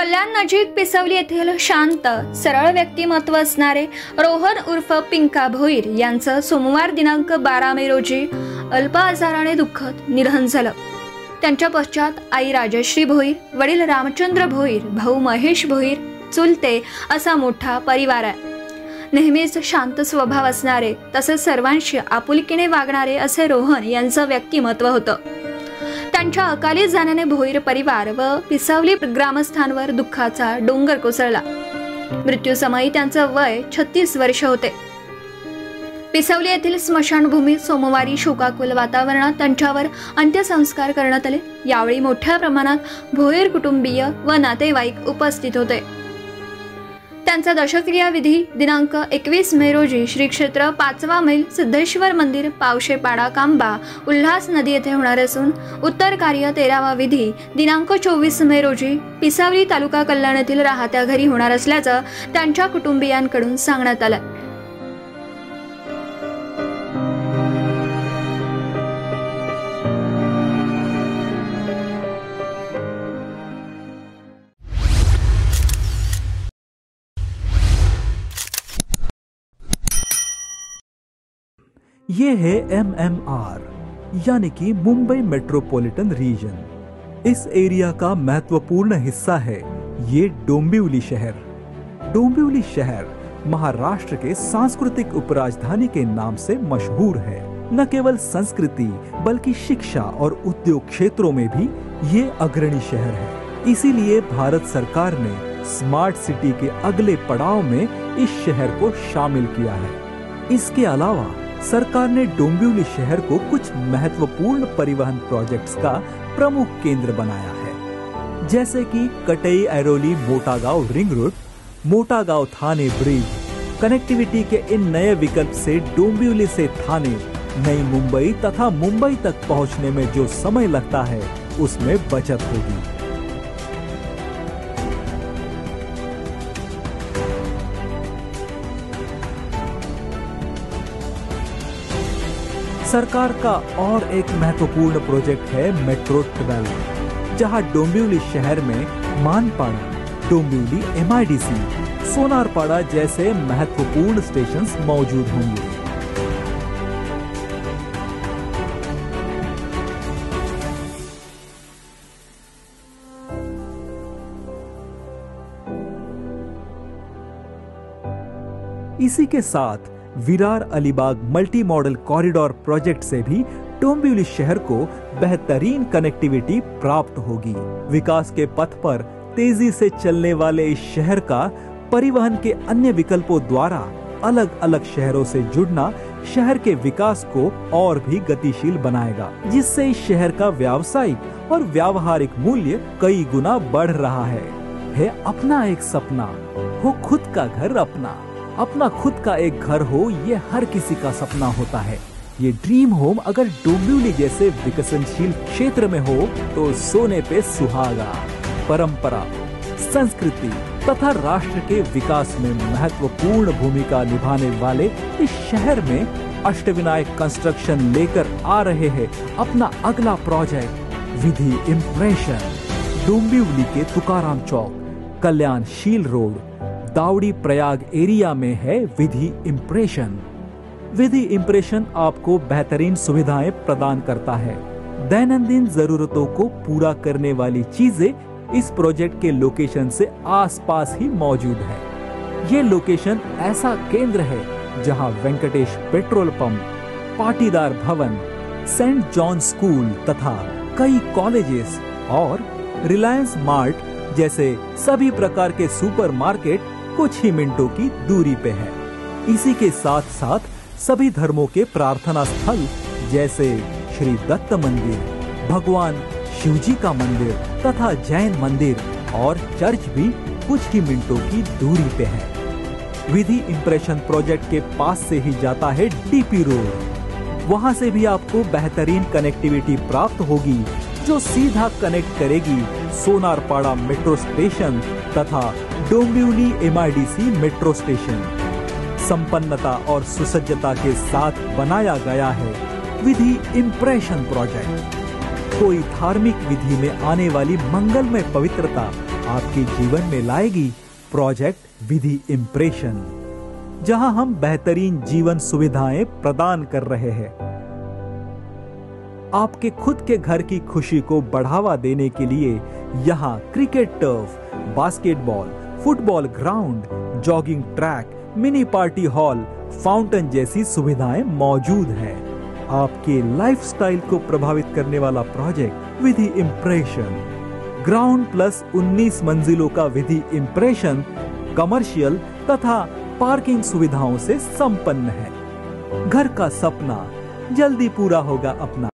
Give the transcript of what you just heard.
कल्याण नजीक पिसवली येथील शांत सरळ व्यक्तिमत्व असणारे रोहन उर्फ पिंका भोईर यांचं सोमवार दिनांक 12 मे रोजी अल्प आजाराने दुःखद निधन झालं। त्यांच्या पश्चात आई राजश्री भोईर, वडील रामचंद्र भोईर, भाऊ महेश भोईर, चुलते असा मोठा परिवार आहे। नेहमीच शांत स्वभाव असणारे तसेच सर्वांशी आपुलकीने वागणारे असे रोहन यांचं व्यक्तिमत्व होतं। त्यांच्या अकाली जाण्याने भोईर परिवार व पिसावली ग्रामस्थांवर दुःखाचा डोंगर कोसळला। मृत्यूसमयी त्यांचं वय 36 वर्ष होते। पिसावली येथील स्मशानभूमीत सोमवारी शोकाकुल वातावरणात त्यांच्यावर अंत्यसंस्कार करण्यात आले। यावेळी मोठ्या प्रमाणात भोईर कुटुंबीय व नातेवाईक उपस्थित होते। त्यांचा दशक्रिया विधी दिनांक 21 मे रोजी श्री क्षेत्र 5वा मैल सिद्धेश्वर मंदिर, पावशेपाडा, कांबा, उल्हास नदी येथे होणार असून उत्तर कार्य 13वा विधी दिनांक 24 मे रोजी पिसावली तालुका कल्याण येथील राहत्या घरी होणार असल्याचं त्यांच्या कुटुंबियांकडून सांगण्यात आलं। ये है MMR यानी कि मुंबई मेट्रोपॉलिटन रीजन। इस एरिया का महत्वपूर्ण हिस्सा है ये डोंबिवली शहर। डोंबिवली शहर महाराष्ट्र के सांस्कृतिक उपराजधानी के नाम से मशहूर है। न केवल संस्कृति बल्कि शिक्षा और उद्योग क्षेत्रों में भी ये अग्रणी शहर है। इसीलिए भारत सरकार ने स्मार्ट सिटी के अगले पड़ाव में इस शहर को शामिल किया है। इसके अलावा सरकार ने डोंबिवली शहर को कुछ महत्वपूर्ण परिवहन प्रोजेक्ट्स का प्रमुख केंद्र बनाया है, जैसे कि कटई ऐरोली मोटागांव रिंग रोड, मोटागांव थाने ब्रिज। कनेक्टिविटी के इन नए विकल्प से डोंबिवली से थाने, नई मुंबई तथा मुंबई तक पहुंचने में जो समय लगता है उसमें बचत होगी। सरकार का और एक महत्वपूर्ण प्रोजेक्ट है मेट्रो 12, जहां डोंबिवली शहर में मानपाड़ा, डोंबिवली MIDC, सोनारपाड़ा जैसे महत्वपूर्ण स्टेशंस मौजूद होंगे। इसी के साथ Virar Alibag multi modal corridor project से भी डोंबिवली शहर को बेहतरीन कनेक्टिविटी प्राप्त होगी। विकास के पथ पर तेजी से चलने वाले इस शहर का परिवहन के अन्य विकल्पों द्वारा अलग अलग शहरों से जुड़ना शहर के विकास को और भी गतिशील बनाएगा, जिससे इस शहर का व्यावसायिक और व्यावहारिक मूल्य कई गुना बढ़ रहा है अपना एक सपना हो खुद का घर अपना। अपना खुद का एक घर हो ये हर किसी का सपना होता है। ये ड्रीम होम अगर डोंबिवली जैसे विकसनशील क्षेत्र में हो तो सोने पे सुहागा। परंपरा, संस्कृति तथा राष्ट्र के विकास में महत्वपूर्ण भूमिका निभाने वाले इस शहर में अष्टविनायक कंस्ट्रक्शन लेकर आ रहे हैं अपना अगला प्रोजेक्ट विधि इम्प्रेशन। डोंबिवली के तुकाराम चौक, कल्याणशील रोड, दावड़ी प्रयाग एरिया में है विधि इम्प्रेशन। विधि इम्प्रेशन आपको बेहतरीन सुविधाएं प्रदान करता है। दैनंदिन जरूरतों को पूरा करने वाली चीजें इस प्रोजेक्ट के लोकेशन से आसपास ही मौजूद है। ये लोकेशन ऐसा केंद्र है जहां वेंकटेश पेट्रोल पंप, पाटीदार भवन, सेंट जॉन स्कूल तथा कई कॉलेजेस और रिलायंस मार्ट जैसे सभी प्रकार के सुपरमार्केट कुछ ही मिनटों की दूरी पे है। इसी के साथ साथ सभी धर्मों के प्रार्थना स्थल जैसे श्री दत्त मंदिर, भगवान शिवजी का मंदिर तथा जैन मंदिर और चर्च भी कुछ ही मिनटों की दूरी पे है। विधि इम्प्रेशन प्रोजेक्ट के पास से ही जाता है DP रोड। वहां से भी आपको बेहतरीन कनेक्टिविटी प्राप्त होगी जो सीधा कनेक्ट करेगी सोनारपाड़ा मेट्रो स्टेशन तथा डोंबिवली MIDC मेट्रो स्टेशन। संपन्नता और सुसज्जता के साथ बनाया गया है विधि इम्प्रेशन प्रोजेक्ट। कोई धार्मिक विधि में आने वाली मंगलमय पवित्रता आपके जीवन में लाएगी प्रोजेक्ट विधि इम्प्रेशन, जहां हम बेहतरीन जीवन सुविधाएं प्रदान कर रहे हैं। आपके खुद के घर की खुशी को बढ़ावा देने के लिए यहाँ cricket turf, basketball, football ground, jogging track, mini party hall, fountain जैसी सुविधाएं मौजूद हैं। आपके लाइफस्टाइल को प्रभावित करने वाला प्रोजेक्ट विधि इम्प्रेशन, ग्राउंड प्लस 19 मंजिलों का विधि इम्प्रेशन कमर्शियल तथा पार्किंग सुविधाओं से संपन्न है। घर का सपना जल्दी पूरा होगा अपना।